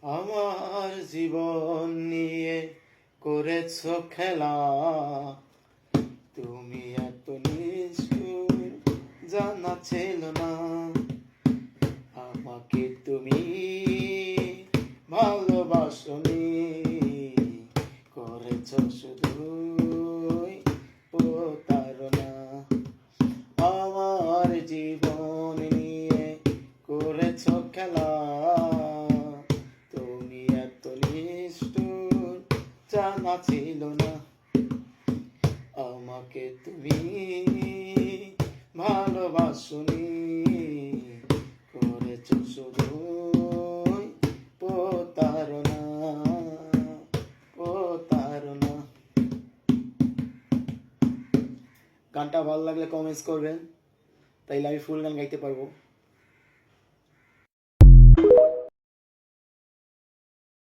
আমার জীবন নিয়ে করেছ খেলা, তুমি এত নিষ্ঠুর জানা ছিল না। আমাকে তুমি ভালোবাসনি, করেছ শুধুই প্রতারণা। আমার জীবন নিয়ে করেছ খেলা, তুমি এত নিষ্ঠুর জানা ছিল না। আমাকে তুমি ভালোবাসনি, করেছ শুধুই প্রতারণা, প্রতারণা। গানটা ভালো লাগলে কমেন্টস করবেন, তাইলে আমি ফুল গান গাইতে পারবো।